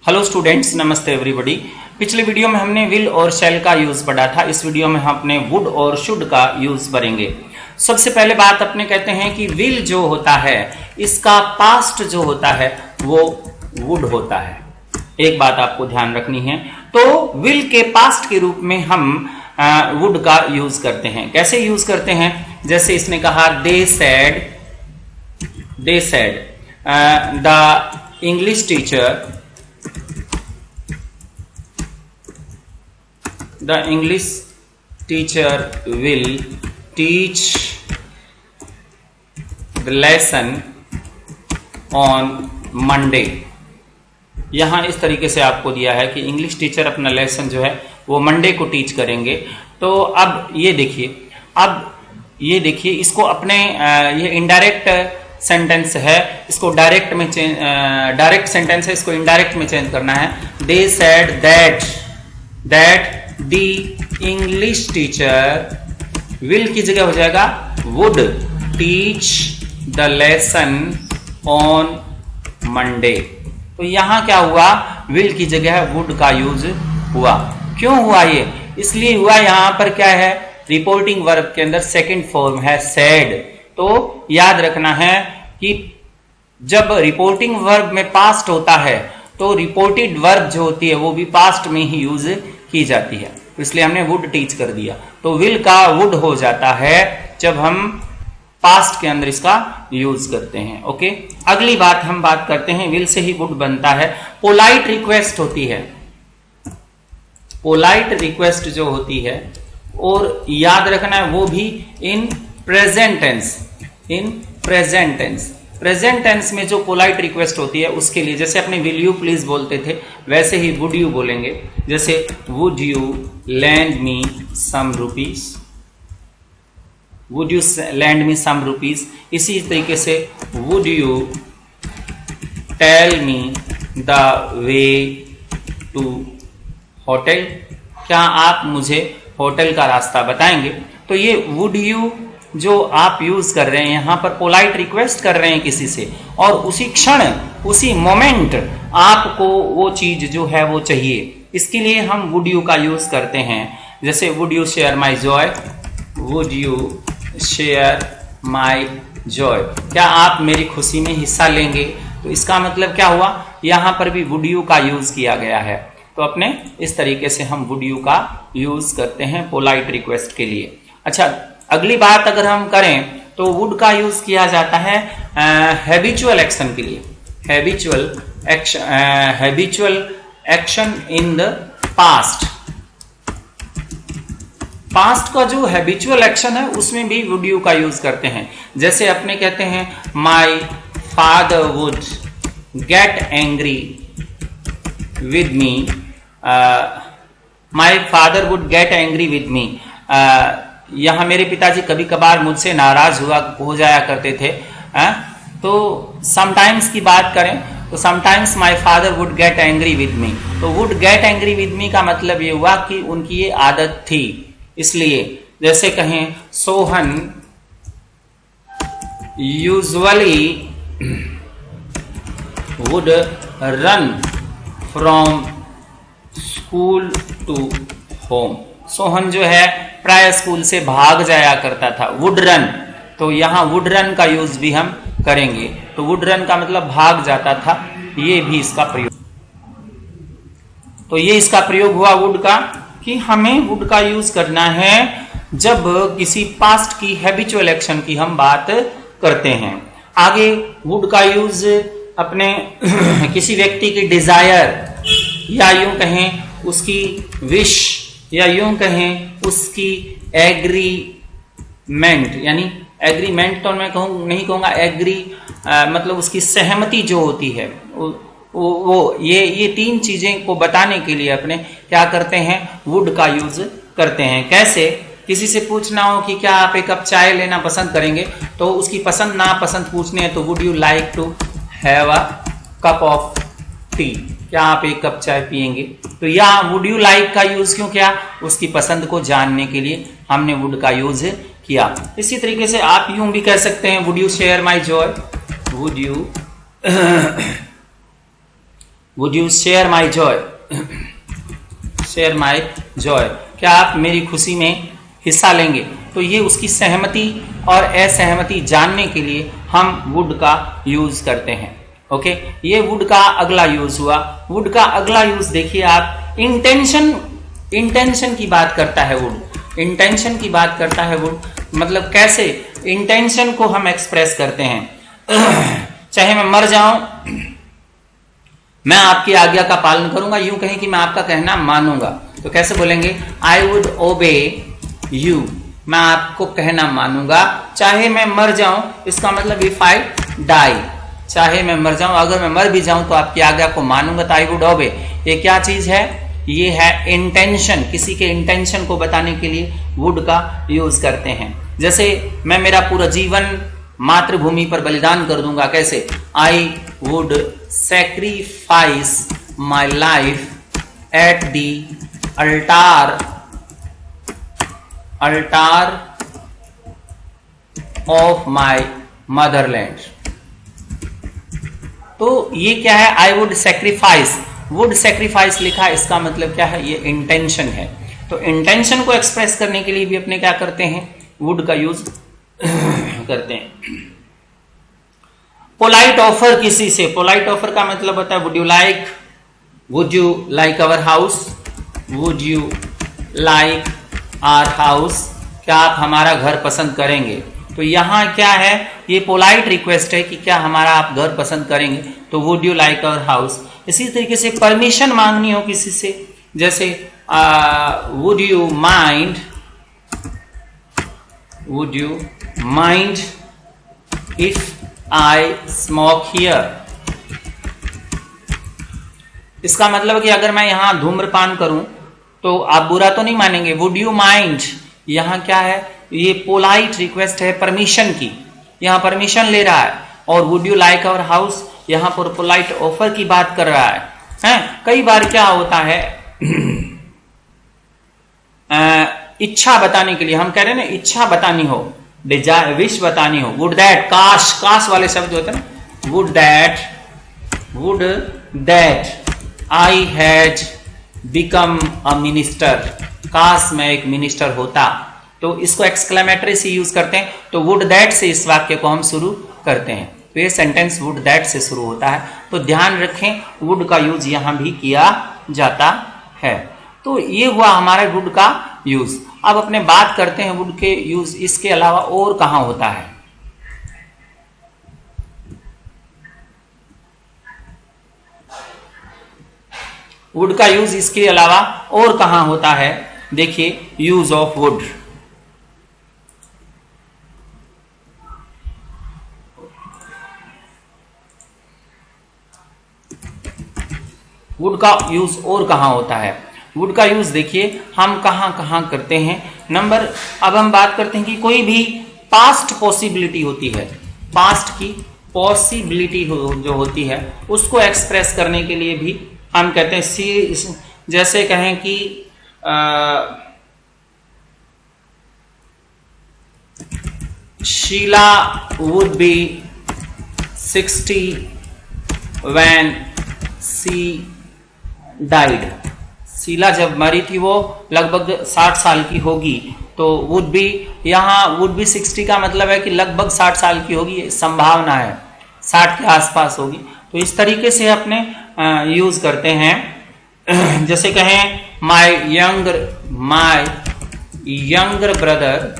Hello students, नमस्ते everybody. पिछले video में हमने विल और शैल का यूज पढ़ा था। इस वीडियो में हम अपने वुड और शुड का यूज करेंगे। सबसे पहले बात अपने कहते हैं कि विल जो होता है इसका पास्ट जो होता है वो वुड होता है। एक बात आपको ध्यान रखनी है, तो विल के पास्ट के रूप में हम वुड का यूज करते हैं। कैसे यूज करते हैं? जैसे इसने कहा they said the English teacher The English teacher will teach the lesson on Monday। यहां इस तरीके से आपको दिया है कि इंग्लिश टीचर अपना लेसन जो है वो मंडे को टीच करेंगे। तो अब ये देखिए इसको अपने ये इनडायरेक्ट सेंटेंस है, इसको डायरेक्ट सेंटेंस है, इसको इनडायरेक्ट में चेंज करना है। They said that the English teacher will की जगह हो जाएगा would teach the lesson on Monday। तो यहां क्या हुआ? will की जगह would का यूज हुआ। क्यों हुआ ये? इसलिए हुआ, यहां पर क्या है, रिपोर्टिंग वर्ब के अंदर सेकंड फॉर्म है said। तो याद रखना है कि जब रिपोर्टिंग वर्ब में पास्ट होता है तो रिपोर्टेड वर्ब जो होती है वो भी पास्ट में ही यूज की जाती है, इसलिए हमने वुड टीच कर दिया। तो विल का वुड हो जाता है जब हम पास्ट के अंदर इसका यूज करते हैं। ओके, अगली बात हम बात करते हैं, विल से ही वुड बनता है। पोलाइट रिक्वेस्ट होती है, पोलाइट रिक्वेस्ट जो होती है, और याद रखना है वो भी in present tense. Present tense में जो पोलाइट रिक्वेस्ट होती है उसके लिए, जैसे अपने विल यू प्लीज बोलते थे वैसे ही वुड यू बोलेंगे। जैसे would you lend me some rupees, would you lend me some rupees. इसी तरीके से would you tell me the way to hotel, क्या आप मुझे होटल का रास्ता बताएंगे। तो ये वुड यू जो आप यूज कर रहे हैं यहां पर पोलाइट रिक्वेस्ट कर रहे हैं किसी से, और उसी क्षण उसी मोमेंट आपको वो चीज जो है वो चाहिए। इसके लिए हम वुड यू का यूज करते हैं। जैसे would you share my Joy, would you share my Joy, क्या आप मेरी खुशी में हिस्सा लेंगे। तो इसका मतलब क्या हुआ, यहां पर भी वुड यू का यूज किया गया है। तो अपने इस तरीके से हम वुड यू का यूज करते हैं पोलाइट रिक्वेस्ट के लिए। अच्छा, अगली बात अगर हम करें तो वुड का यूज किया जाता है हैबिचुअल एक्शन के लिए। Habitual action in the past. Past का जो हैबिचुअल एक्शन है उसमें भी वुड यू का यूज करते हैं। जैसे अपने कहते हैं my father would get angry with me, my father would get angry with मी। यहां मेरे पिताजी कभी कभार मुझसे नाराज हो जाया करते थे। तो समटाइम्स की बात करें तो sometimes my father would get angry with me. तो would get angry with me का मतलब ये हुआ कि उनकी ये आदत थी, इसलिए। जैसे कहें Sohan usually would run from school to home. Sohan जो है प्राय स्कूल से भाग जाया करता था, वुड रन। तो यहां वुड रन का यूज भी हम करेंगे। तो वुड रन का मतलब भाग जाता था, ये भी इसका प्रयोग। तो ये इसका प्रयोग हुआ वुड का, कि हमें वुड का यूज करना है जब किसी पास्ट की हैबिचुअल एक्शन की हम बात करते हैं। आगे वुड का यूज अपने किसी व्यक्ति की डिजायर, या यूं कहें उसकी विश, या यूं कहें उसकी एग्रीमेंट, यानी एग्रीमेंट तो मैं नहीं कहूंगा, मतलब उसकी सहमति जो होती है वो ये तीन चीजें को बताने के लिए अपने क्या करते हैं, वुड का यूज करते हैं। कैसे? किसी से पूछना हो कि क्या आप एक कप चाय लेना पसंद करेंगे, तो उसकी पसंद नापसंद पूछने हैं तो would you like to have a cup of tea, क्या आप एक कप चाय पिएंगे। तो यह वुड यू लाइक का यूज क्यों किया? उसकी पसंद को जानने के लिए हमने वुड का यूज किया। इसी तरीके से आप यूं भी कह सकते हैं would you share my Joy, would you would you share my Joy, share my Joy, क्या आप मेरी खुशी में हिस्सा लेंगे। तो ये उसकी सहमति और असहमति जानने के लिए हम वुड का यूज करते हैं। ओके, ये वुड का अगला यूज हुआ। वुड का अगला यूज देखिए आप, इंटेंशन, इंटेंशन की बात करता है वुड, इंटेंशन की बात करता है वुड। मतलब कैसे इंटेंशन को हम एक्सप्रेस करते हैं। चाहे मैं मर जाऊं, मैं आपकी आज्ञा का पालन करूंगा, यूं कहें कि मैं आपका कहना मानूंगा, तो कैसे बोलेंगे, आई वुड ओबे यू, मैं आपको कहना मानूंगा चाहे मैं मर जाऊं। इसका मतलब इफ आई डाई, चाहे मैं मर जाऊं, अगर मैं मर भी जाऊं तो आपकी आज्ञा को मानूंगा, तो आई वुड ओबे। ये क्या चीज है, ये है इंटेंशन। किसी के इंटेंशन को बताने के लिए वुड का यूज करते हैं। जैसे मैं मेरा पूरा जीवन मातृभूमि पर बलिदान कर दूंगा, कैसे, I would sacrifice my life at the Alt of my Motherland. तो ये क्या है, I would sacrifice, would sacrifice लिखा, इसका मतलब क्या है, ये इंटेंशन है। तो इंटेंशन को एक्सप्रेस करने के लिए भी अपने क्या करते हैं, वुड का यूज करते हैं। पोलाइट ऑफर किसी से, पोलाइट ऑफर का मतलब होता है would you like our house, would you like our house, क्या आप हमारा घर पसंद करेंगे। तो यहां क्या है, ये पोलाइट रिक्वेस्ट है कि क्या हमारा आप घर पसंद करेंगे, तो would you like our house. इसी तरीके से परमिशन मांगनी हो किसी से, जैसे would you mind if I smoke here. इसका मतलब कि अगर मैं यहां धूम्रपान करूं तो आप बुरा तो नहीं मानेंगे। वुड यू माइंड, यहां क्या है, ये पोलाइट रिक्वेस्ट है परमिशन की, यहां परमिशन ले रहा है। और would you like our house, यहां पर पोलाइट ऑफर की बात कर रहा है। कई बार क्या होता है, इच्छा बताने के लिए हम कह रहे हैं ना, इच्छा बतानी हो, डिजायर, विश बतानी हो, वुड दैट, काश वाले शब्द होते हैं ना, would that I had become a minister, काश मैं एक मिनिस्टर होता। तो इसको एक्सक्लेमेटरी से यूज करते हैं, तो वुड दैट से इस वाक्य को हम शुरू करते हैं। तो ये सेंटेंस वुड दैट से शुरू होता है। तो ध्यान रखें, वुड का यूज यहां भी किया जाता है। तो ये हुआ हमारा वुड का यूज। अब अपने बात करते हैं वुड के यूज इसके अलावा और कहां होता है। वुड का यूज इसके अलावा और कहां होता है, देखिए, यूज ऑफ वुड। वुड का यूज और कहां होता है, वुड का यूज देखिए हम कहां कहां करते हैं। अब हम बात करते हैं कि कोई भी पास्ट पॉसिबिलिटी होती है, पास्ट की पॉसिबिलिटी जो होती है उसको एक्सप्रेस करने के लिए भी हम कहते हैं, जैसे कहें कि Sheela would be 60 when she died. Sheela जब मरी थी वो लगभग 60 साल की होगी। तो वुड बी, यहां वुड बी 60 का मतलब है कि लगभग 60 साल की होगी, संभावना है 60 के आसपास होगी। तो इस तरीके से अपने यूज करते हैं। जैसे कहें my younger brother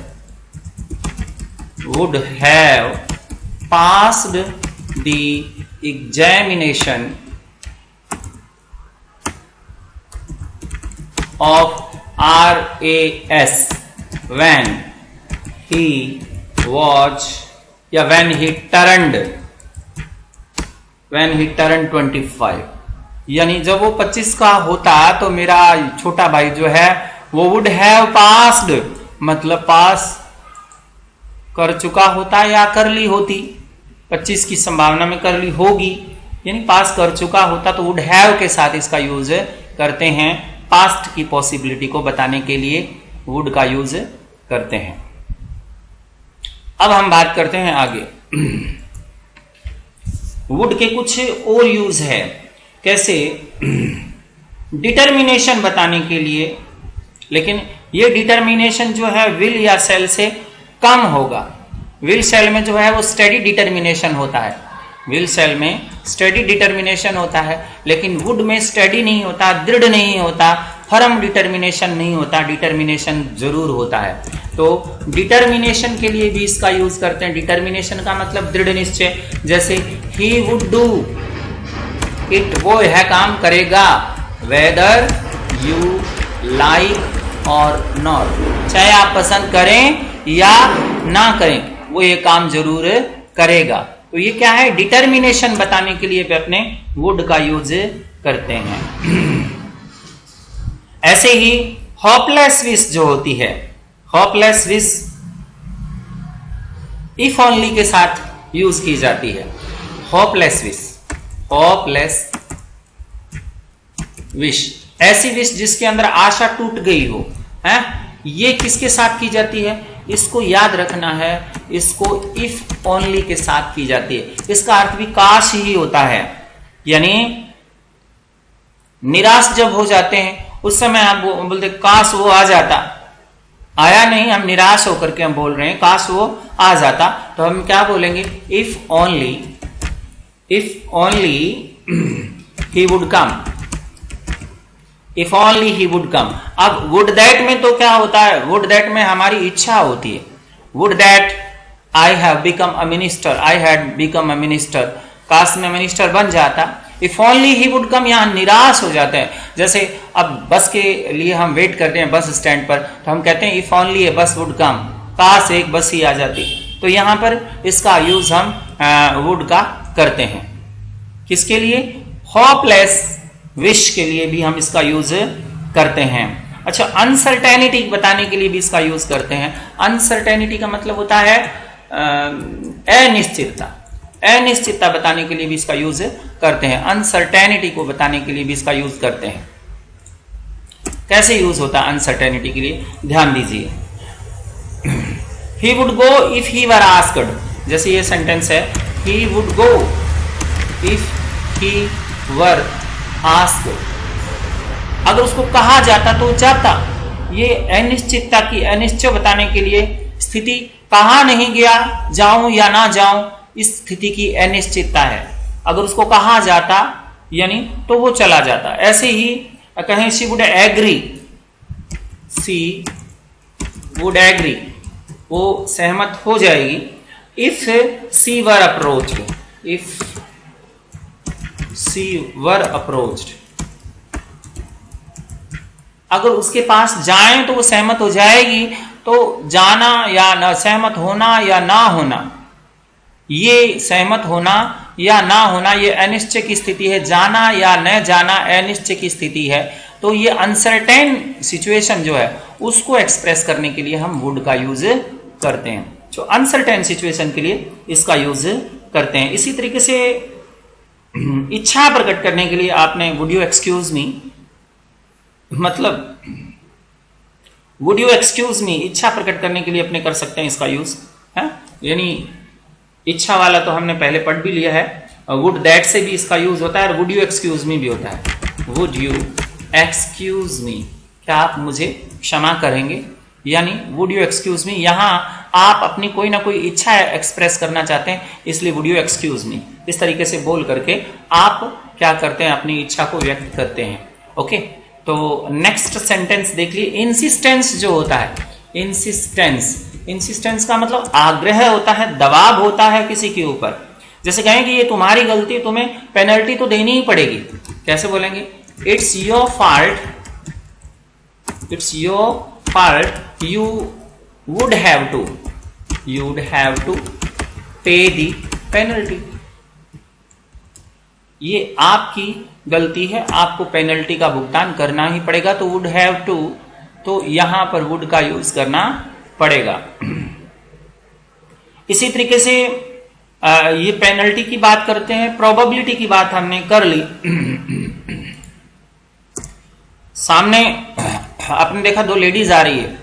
would have passed the examination of RAS when he was या when he turned 25। यानी जब वो 25 का होता तो मेरा छोटा भाई जो है वो would have passed, मतलब पास कर चुका होता या कर ली होती, 25 की संभावना में कर ली होगी, यानी पास कर चुका होता। तो would have के साथ इसका यूज करते हैं, पास्ट की पॉसिबिलिटी को बताने के लिए वुड का यूज करते हैं। अब हम बात करते हैं आगे, वुड के कुछ और यूज है। कैसे डिटर्मिनेशन बताने के लिए, लेकिन ये डिटर्मिनेशन जो है विल या सेल से कम होगा। विल सेल में जो है वो स्टडी डिटर्मिनेशन होता है, विल सेल में स्टडी डिटर्मिनेशन होता है, लेकिन वुड में स्टडी नहीं होता, दृढ़ नहीं होता, फर्म डिटर्मिनेशन नहीं होता, डिटर्मिनेशन जरूर होता है। तो डिटर्मिनेशन के लिए भी इसका यूज करते हैं। डिटर्मिनेशन का मतलब दृढ़ निश्चय, जैसे ही वुड डू इट, वो यह काम करेगा, वेदर यू लाइक और नॉट, चाहे आप पसंद करें या ना करें, वो ये काम जरूर करेगा। तो ये क्या है, डिटर्मिनेशन बताने के लिए भी अपने वुड का यूज करते हैं। ऐसे ही होपलेस विश जो होती है, होपलेस विश इफ ओनली के साथ यूज की जाती है। होपलेस विश, होपलेस विश, ऐसी विश जिसके अंदर आशा टूट गई हो, है, ये किसके साथ की जाती है, इसको याद रखना है, इसको इफ ओनली के साथ की जाती है। इसका अर्थ भी काश ही होता है, यानी निराश जब हो जाते हैं उस समय आप बोलते काश वो आ जाता, आया नहीं, हम निराश होकर के हम बोल रहे हैं काश वो आ जाता, तो हम क्या बोलेंगे, if only he would come, if only he would come. अब वुड दैट में तो क्या होता है, वुड दैट में हमारी इच्छा होती है, would that I have become a minister, I had become a minister, काश में मिनिस्टर बन जाता। If only he would come, यहां निराश हो जाते हैं। जैसे अब बस के लिए हम वेट करते हैं बस स्टैंड पर, तो हम कहते हैं इफ ओनली ए बस वुड कम, काश एक बस ही आ जाती। तो यहां पर इसका यूज हम वुड का करते हैं, किसके लिए, होपलेस विश के लिए भी हम इसका यूज करते हैं। अच्छा, अनसर्टेनिटी बताने के लिए भी इसका यूज करते हैं। अनसर्टेनिटी का मतलब होता है अनिश्चितता, अनिश्चितता बताने के लिए भी इसका यूज करते हैं। अनसर्टेनिटी को बताने के लिए भी इसका यूज करते हैं। कैसे यूज होता है अनसर्टेनिटी के लिए, ध्यान दीजिए। He would go if he were asked, जैसे ये सेंटेंस है, he would go if he were asked, अगर उसको कहा जाता तो जाता। ये अनिश्चितता की, अनिश्चय बताने के लिए स्थिति, कहा नहीं गया, जाऊं या ना जाऊं, इस स्थिति की अनिश्चितता है। अगर उसको कहा जाता यानी तो वो चला जाता। ऐसे ही कहें she would agree, she would agree, वो सहमत हो जाएगी। If she were approached, if she were approached, अगर उसके पास जाएं तो वो सहमत हो जाएगी। तो जाना या ना, सहमत होना या ना होना, ये सहमत होना या ना होना, ये अनिश्चय की स्थिति है। जाना या न जाना अनिश्चय की स्थिति है। तो ये अनसर्टेन सिचुएशन जो है उसको एक्सप्रेस करने के लिए हम वुड का यूज करते हैं। तो अनसर्टेन सिचुएशन के लिए इसका यूज करते हैं। इसी तरीके से इच्छा प्रकट करने के लिए आपने वुड यू एक्सक्यूज मी, मतलब वुड यू एक्सक्यूज मी, इच्छा प्रकट करने के लिए अपने कर सकते हैं इसका यूज, है। यानी इच्छा वाला तो हमने पहले पढ़ भी लिया है। वुड दैट से भी इसका यूज होता है और वुड यू एक्सक्यूज मी भी होता है। वुड यू एक्सक्यूज मी, क्या आप मुझे क्षमा करेंगे, यानी वुड यू एक्सक्यूज मी, यहां आप अपनी कोई ना कोई इच्छा एक्सप्रेस करना चाहते हैं, इसलिए वुड यू एक्सक्यूज मी, इस तरीके से बोल करके आप क्या करते हैं, अपनी इच्छा को व्यक्त करते हैं। ओके, तो नेक्स्ट सेंटेंस देख लीजिए। इंसिस्टेंस जो होता है, इंसिस्टेंस, इंसिस्टेंस का मतलब आग्रह होता है, दबाव होता है किसी के ऊपर। जैसे कहें कि ये तुम्हारी गलती, तुम्हें पेनल्टी तो देनी ही पड़ेगी। कैसे बोलेंगे, it's your fault, it's your fault, you would have to, you would have to pay the penalty. ये आपकी गलती है, आपको पेनल्टी का भुगतान करना ही पड़ेगा। तो वुड हैव टू, तो यहां पर वुड का यूज करना पड़ेगा। इसी तरीके से ये पेनल्टी की बात करते हैं। प्रोबेबिलिटी की बात हमने कर ली। सामने आपने देखा दो लेडीज आ रही है,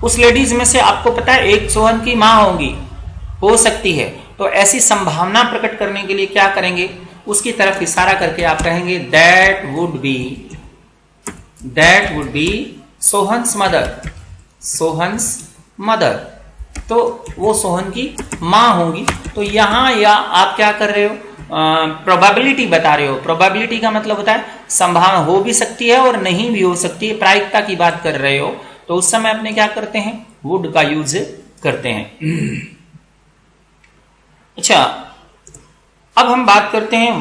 उस लेडीज में से आपको पता है एक सोहन की मां होगी, हो सकती है। तो ऐसी संभावना प्रकट करने के लिए क्या करेंगे, उसकी तरफ इशारा करके आप कहेंगे that would be Sohan's mother. तो वो सोहन की माँ होंगी। तो यहां या आप क्या कर रहे हो, प्रोबेबिलिटी बता रहे हो। प्रोबेबिलिटी का मतलब होता है संभावना, हो भी सकती है और नहीं भी हो सकती है, प्रायिकता की बात कर रहे हो। तो उस समय अपने क्या करते हैं, वुड का यूज करते हैं। अच्छा, अब हम बात करते हैं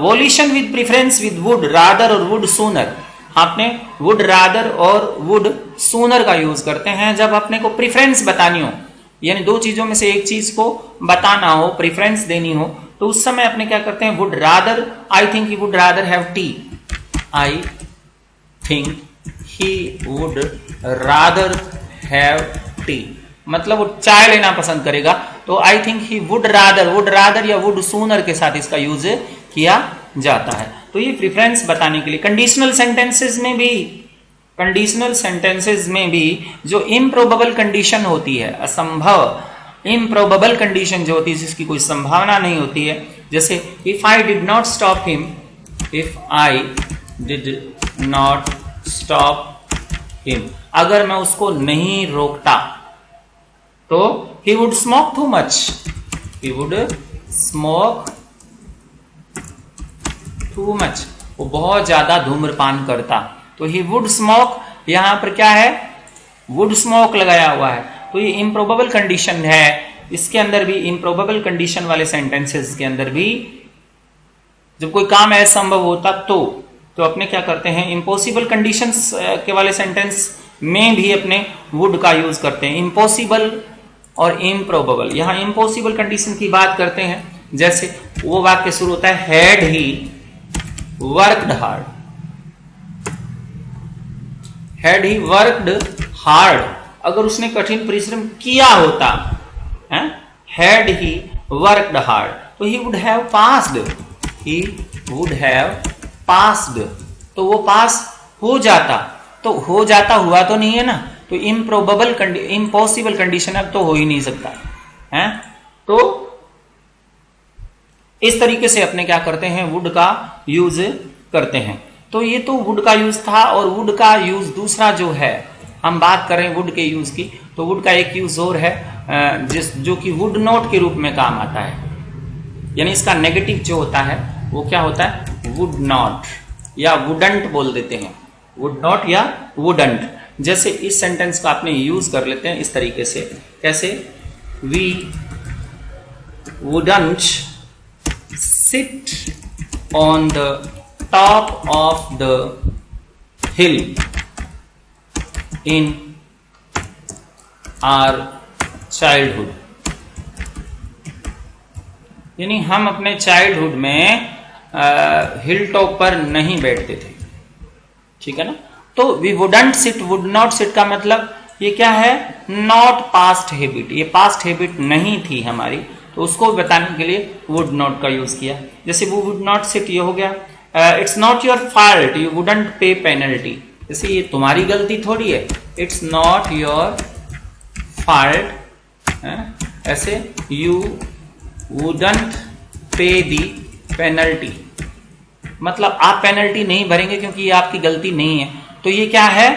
violation with preference with would rather और वुड सूनर। आपने वुड रादर और वुड सूनर का यूज करते हैं जब अपने को प्रेफरेंस बतानी हो, यानी दो चीजों में से एक चीज को बताना हो, प्रेफरेंस देनी हो, तो उस समय अपने क्या करते हैं, would rather, I think he would rather have T, I think he would rather have T, मतलब वो चाय लेना पसंद करेगा। तो I think he would rather या वुड सूनर के साथ इसका यूज किया जाता है। तो ये प्रेफरेंस बताने के लिए। कंडीशनल सेंटेंसेस में भी जो इम्प्रोबेबल कंडीशन होती है, असंभव इम्प्रोबेबल कंडीशन जो होती है, जिसकी कोई संभावना नहीं होती है, जैसे if I did not stop him, अगर मैं उसको नहीं रोकता तो he would smoke too much, वो बहुत ज्यादा धूम्रपान करता। तो he would smoke, यहां पर क्या है, would smoke लगाया हुआ है। तो ये इम्प्रोबेबल कंडीशन है। इसके अंदर भी इम्प्रोबेबल कंडीशन वाले सेंटेंसेस के अंदर भी जब कोई काम असंभव होता तो अपने क्या करते हैं, इम्पॉसिबल कंडीशंस के वाले सेंटेंस में भी अपने वुड का यूज करते हैं। इम्पॉसिबल और इम्प्रोबेबल, यहां इम्पॉसिबल कंडीशन की बात करते हैं, जैसे वो वाक्य शुरू होता है हैड ही वर्कड हार्ड, अगर उसने कठिन परिश्रम किया होता, हैड ही वर्कड हार्ड, तो ही वुड हैव पास्ड, तो वो पास हो जाता। तो हो जाता हुआ तो नहीं है ना, तो इम्पॉसिबल कंडीशन अब तो हो ही नहीं सकता है। तो इस तरीके से अपने क्या करते हैं, वुड का यूज करते हैं। तो ये तो वुड का यूज था। और वुड का यूज दूसरा जो है, हम बात कर रहे हैं वुड के यूज की, तो वुड का एक यूज और है जो कि वुड नॉट के रूप में काम आता है। यानी इसका नेगेटिव जो होता है वो क्या होता है, वुड नॉट या वुडंट बोल देते हैं, वुड नॉट या वुडंट। जैसे इस सेंटेंस का आपने यूज कर लेते हैं इस तरीके से, कैसे, we wouldn't sit on the top of the hill in our childhood, यानी हम अपने चाइल्डहुड में हिल टॉप पर नहीं बैठते थे, ठीक है ना। तो we wouldn't sit, would not sit का मतलब ये क्या है, नॉट पास्ट हैबिट, ये पास्ट हैबिट नहीं थी हमारी, तो उसको बताने के लिए वुड नॉट का यूज किया। जैसे वो वुड नॉट सिट, ये हो गया it's not your fault you wouldn't पे पेनल्टी, जैसे ये तुम्हारी गलती थोड़ी है, इट्स नॉट योर फॉल्ट, ऐसे यू वुडंट पे दी पेनल्टी, मतलब आप पेनल्टी नहीं भरेंगे क्योंकि ये आपकी गलती नहीं है। तो ये क्या है,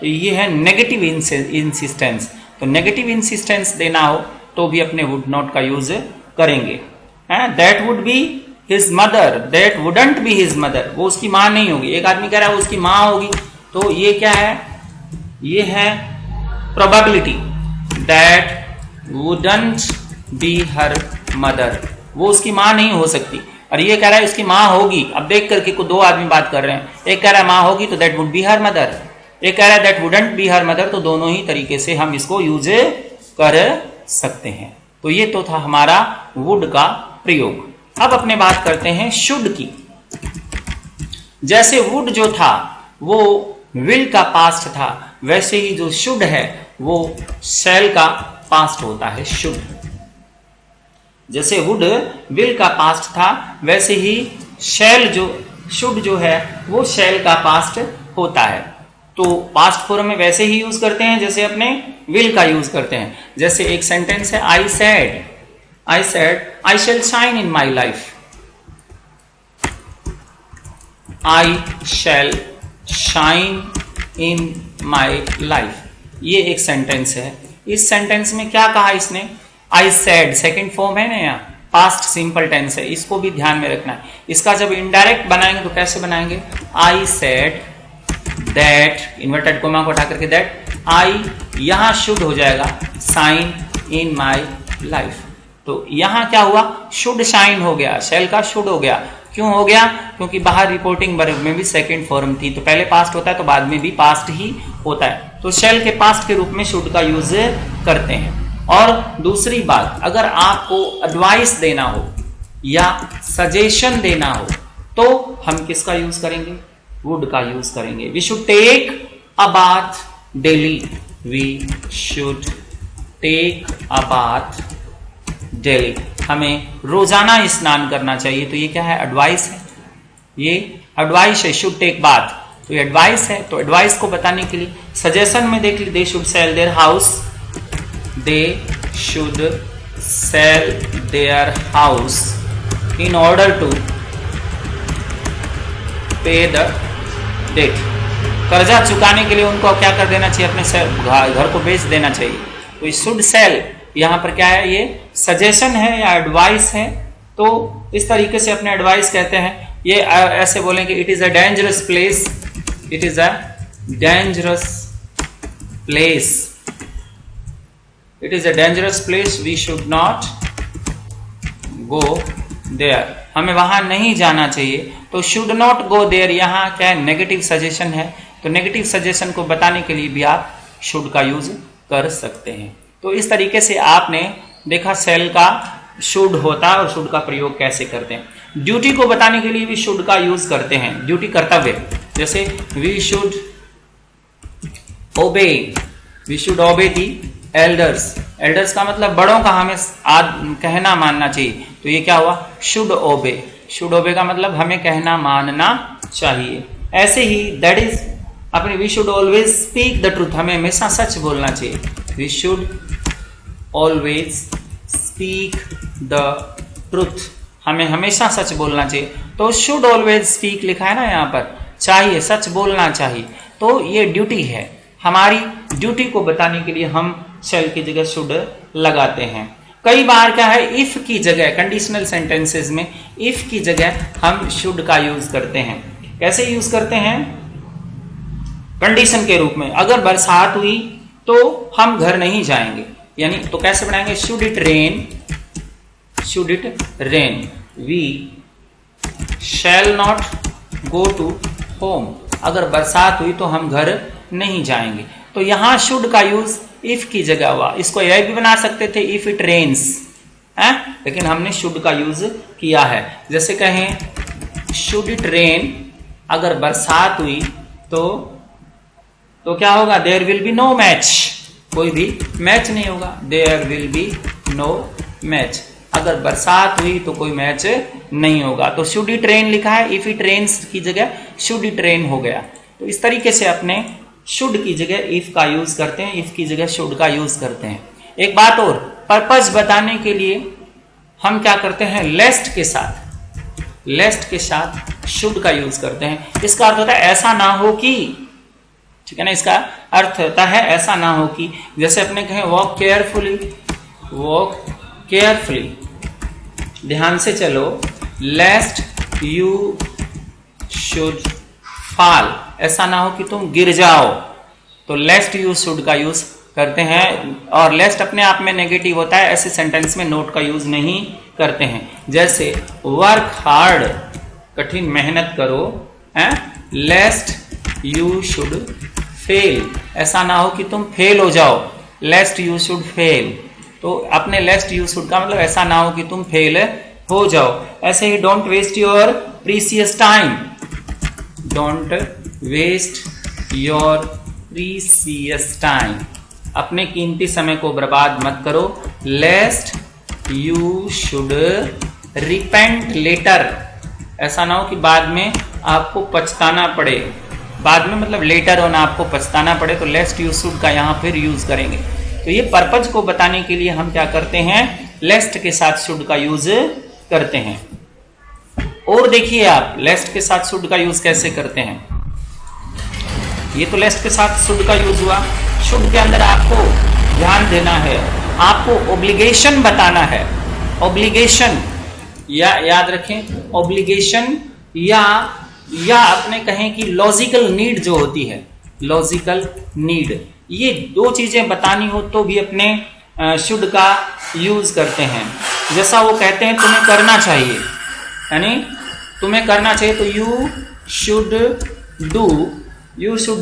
ये है नेगेटिव इंसिस्टेंस। तो नेगेटिव इंसिस्टेंस देना हो तो भी अपने वुड नॉट का यूज करेंगे। That would be his mother, that wouldn't be his mother, वो उसकी मां नहीं होगी। एक आदमी कह रहा है वो उसकी मां होगी, तो ये क्या है, ये है probability, that wouldn't be her mother, वो उसकी मां नहीं हो सकती। और ये कह रहा है उसकी मां होगी। अब देख करके को दो आदमी बात कर रहे हैं, एक कह रहा है मां होगी तो that would be her mother, एक कह रहा है that wouldn't be her mother. तो दोनों ही तरीके से हम इसको यूज कर सकते हैं। तो ये तो था हमारा वुड का प्रयोग। अब अपने बात करते हैं शुड की। जैसे वुड जो था वो विल का पास्ट था, वैसे ही जो शुड है वो शैल का पास्ट होता है, शुड। जैसे वुड विल का पास्ट था, वैसे ही शैल जो शुड जो है वो शैल का पास्ट होता है। तो पास्ट फॉर्म में वैसे ही यूज करते हैं जैसे अपने विल का यूज करते हैं। जैसे एक सेंटेंस है आई I said, I shall shine in my life. I shall shine in my life. ये एक सेंटेंस है। इस सेंटेंस में क्या कहा इसने? I said, सेकेंड फॉर्म है ना, यहाँ पास्ट सिंपल टेंस है, इसको भी ध्यान में रखना है। इसका जब इनडायरेक्ट बनाएंगे तो कैसे बनाएंगे? I said that, inverted coma को उठा करके that, I यहां शुड हो जाएगा शाइन इन माई लाइफ। तो यहां क्या हुआ? शुड शाइन हो गया, शेल का शुड हो गया। क्यों हो गया? क्योंकि बाहर रिपोर्टिंग वर्ब में भी सेकेंड फॉर्म थी, तो पहले पास्ट होता है तो बाद में भी पास्ट ही होता है, तो शेल के पास्ट के रूप में शुड का यूज करते हैं। और दूसरी बात, अगर आपको एडवाइस देना हो या सजेशन देना हो तो हम किसका यूज करेंगे? वुड का यूज करेंगे। We should take a bath daily, we should take a bath daily, हमें रोजाना स्नान करना चाहिए। तो ये क्या है? एडवाइस है, ये एडवाइस है, शुड टेक बाथ, तो ये एडवाइस है। तो एडवाइस को बताने के लिए सजेशन में देख लीजिए, they should sell their house, they should sell their house in order to pay the debt. कर्जा चुकाने के लिए उनको क्या कर देना चाहिए? अपने घर को बेच देना चाहिए। तो ये शुड सेल यहां पर क्या है? ये सजेशन है या एडवाइस है। तो इस तरीके से अपने एडवाइस कहते हैं। ये ऐसे बोलेंगे, it is a dangerous place, it is a dangerous place, it is a dangerous place, we should not go there, हमें वहां नहीं जाना चाहिए। तो should not go there यहाँ क्या है? नेगेटिव सजेशन है। तो नेगेटिव सजेशन को बताने के लिए भी आप should का यूज कर सकते हैं। तो इस तरीके से आपने देखा सेल का should होता है और should का प्रयोग कैसे करते हैं। ड्यूटी को बताने के लिए भी should का यूज करते हैं, ड्यूटी कर्तव्य, जैसे we should obey, we should obey the elders. Elders का मतलब बड़ों का हमें कहना मानना चाहिए, तो ये क्या हुआ? शुड ओबे। शुड ओबे का मतलब हमें कहना मानना चाहिए। ऐसे ही दैट इज अपने we should always speak the truth, हमें हमेशा सच बोलना चाहिए। We should always speak the truth, हमें हमेशा सच बोलना चाहिए। तो शुड ऑलवेज स्पीक लिखा है ना यहाँ पर, चाहिए, सच बोलना चाहिए। तो ये ड्यूटी है, हमारी ड्यूटी को बताने के लिए हम शेल की जगह शुड लगाते हैं। कई बार क्या है? इफ की जगह, कंडीशनल सेंटेंसेस में इफ की जगह हम शुड का यूज करते हैं। कैसे यूज करते हैं? कंडीशन के रूप में, अगर बरसात हुई तो हम घर नहीं जाएंगे, यानी तो कैसे बनाएंगे? Should it rain, should it rain, we shall not go to home, अगर बरसात हुई तो हम घर नहीं जाएंगे। तो यहां शुड का यूज इफ की जगह हुआ। इसको यह भी बना सकते थे इफ इट रेन्स, लेकिन हमने शुड का यूज किया है। जैसे कहें शुड इट रेन, अगर बरसात हुई तो क्या होगा? There will be no match, कोई भी मैच नहीं होगा। There will be no match, अगर बरसात हुई तो कोई मैच नहीं होगा। तो शुड इट रेन लिखा है, इफ इट रेन्स की जगह शुड इट रेन हो गया। तो इस तरीके से अपने शुड की जगह इफ का यूज करते हैं, इफ की जगह शुड का यूज करते हैं। एक बात और, पर्पस बताने के लिए हम क्या करते हैं? लेस्ट के साथ शुड का यूज करते हैं। इसका अर्थ होता है ऐसा ना हो कि, ठीक है ना, इसका अर्थ होता है ऐसा ना हो कि। जैसे अपने कहें वॉक केयरफुली, वॉक केयरफुली, ध्यान से चलो, लेस्ट यू शुड फॉल, ऐसा ना हो कि तुम गिर जाओ, तो लेस्ट यू शुड का यूज करते हैं। और लेस्ट अपने आप में नेगेटिव होता है, ऐसे सेंटेंस में नोट का यूज नहीं करते हैं। जैसे वर्क हार्ड, कठिन मेहनत करो, लेस्ट यू शुड फेल, ऐसा ना हो कि तुम फेल हो जाओ, लेस्ट यू शुड फेल। तो अपने लेस्ट यू शुड का मतलब ऐसा ना हो कि तुम फेल हो जाओ। ऐसे ही don't waste your precious time, don't waste your precious time, अपने कीमती समय को बर्बाद मत करो। Lest you should repent later, ऐसा ना हो कि बाद में आपको पछताना पड़े, बाद में मतलब लेटर होना आपको पछताना पड़े, तो लेस्ट यू शुड का यहां फिर यूज करेंगे। तो ये पर्पज को बताने के लिए हम क्या करते हैं? लेस्ट के साथ शुड का यूज करते हैं। और देखिए आप लेस्ट के साथ शुड का यूज कैसे करते हैं। ये तो लेस्ट के साथ शुड का यूज हुआ। शुड के अंदर आपको ध्यान देना है, आपको ऑब्लिगेशन बताना है। ऑब्लिगेशन या याद रखें, ऑब्लिगेशन या अपने कहें कि लॉजिकल नीड जो होती है, लॉजिकल नीड, ये दो चीजें बतानी हो तो भी अपने शुड का यूज करते हैं। जैसा वो कहते हैं तुम्हें करना चाहिए, यानी तुम्हें करना चाहिए तो you should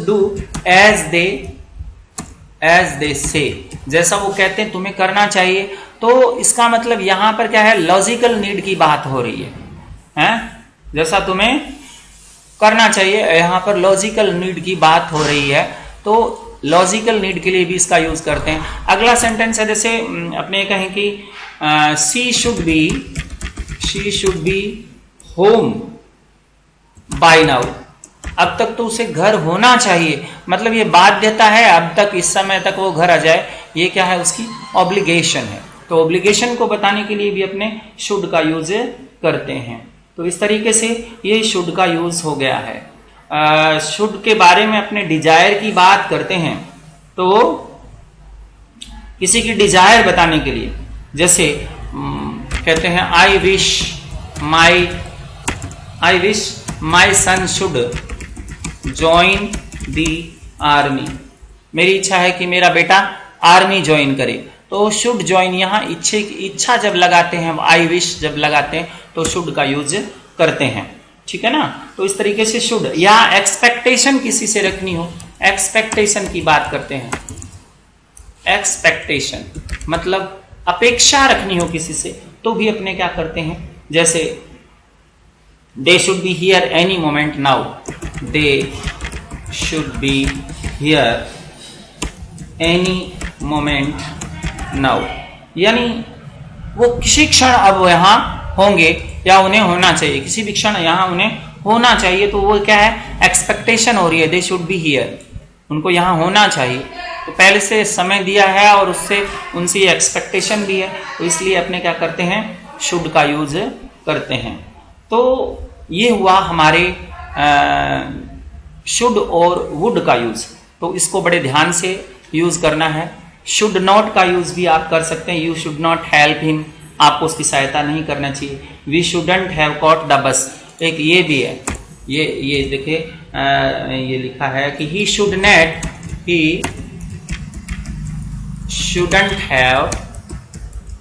do as they say. जैसा वो कहते हैं तुम्हें करना चाहिए, तो इसका मतलब यहां पर क्या है, लॉजिकल नीड की बात हो रही है, हैं? जैसा तुम्हें करना चाहिए, यहां पर लॉजिकल नीड की बात हो रही है, तो लॉजिकल नीड के लिए भी इसका यूज करते हैं। अगला सेंटेंस है, जैसे अपने कहें कि she should be home by now. अब तक तो उसे घर होना चाहिए, मतलब ये बाध्यता है, अब तक इस समय तक वो घर आ जाए, ये क्या है, उसकी ऑब्लिगेशन है। तो ऑब्लिगेशन को बताने के लिए भी अपने शुड का यूज करते हैं। तो इस तरीके से ये शुड का यूज हो गया है। शुड के बारे में अपने डिजायर की बात करते हैं, तो किसी की डिजायर बताने के लिए, जैसे कहते हैं I wish my son should join the army. मेरी इच्छा है कि मेरा बेटा आर्मी ज्वाइन करे, तो शुड ज्वाइन, यहाँ इच्छा जब लगाते हैं, आई विश जब लगाते हैं तो शुड का यूज करते हैं, ठीक है ना। तो इस तरीके से शुड, या एक्सपेक्टेशन किसी से रखनी हो, एक्सपेक्टेशन की बात करते हैं। एक्सपेक्टेशन मतलब अपेक्षा रखनी हो किसी से, तो भी अपने क्या करते हैं, जैसे they should be here any moment now, they should be here any moment now, यानी वो किसी क्षण अब यहाँ होंगे या उन्हें होना चाहिए, किसी भी क्षण यहाँ उन्हें होना चाहिए, तो वो क्या है, एक्सपेक्टेशन हो रही है, दे शुड बी हियर, उनको यहाँ होना चाहिए, तो पहले से समय दिया है और उससे उनसे एक्सपेक्टेशन भी है, तो इसलिए अपने क्या करते हैं, शुड का यूज करते हैं। तो ये हुआ हमारे शुड और वुड का यूज, तो इसको बड़े ध्यान से यूज करना है। शुड नॉट का यूज भी आप कर सकते हैं, you should not help him, आपको उसकी सहायता नहीं करना चाहिए। We shouldn't have caught the bus, एक ये भी है, ये देखिए ये लिखा है कि he shouldn't have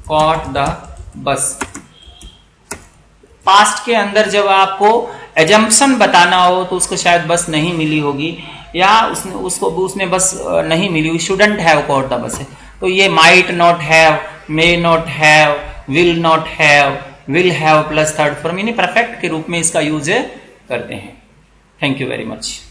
caught the बस। पास्ट के अंदर जब आपको एजम्पशन बताना हो तो उसको शायद बस नहीं मिली होगी, या उसने बस नहीं मिली हुई, शुडंट हैव कॉट द बस है, तो ये might not have, may not have, will not have, will have plus third form, यानी परफेक्ट के रूप में इसका यूज करते हैं। Thank you very much.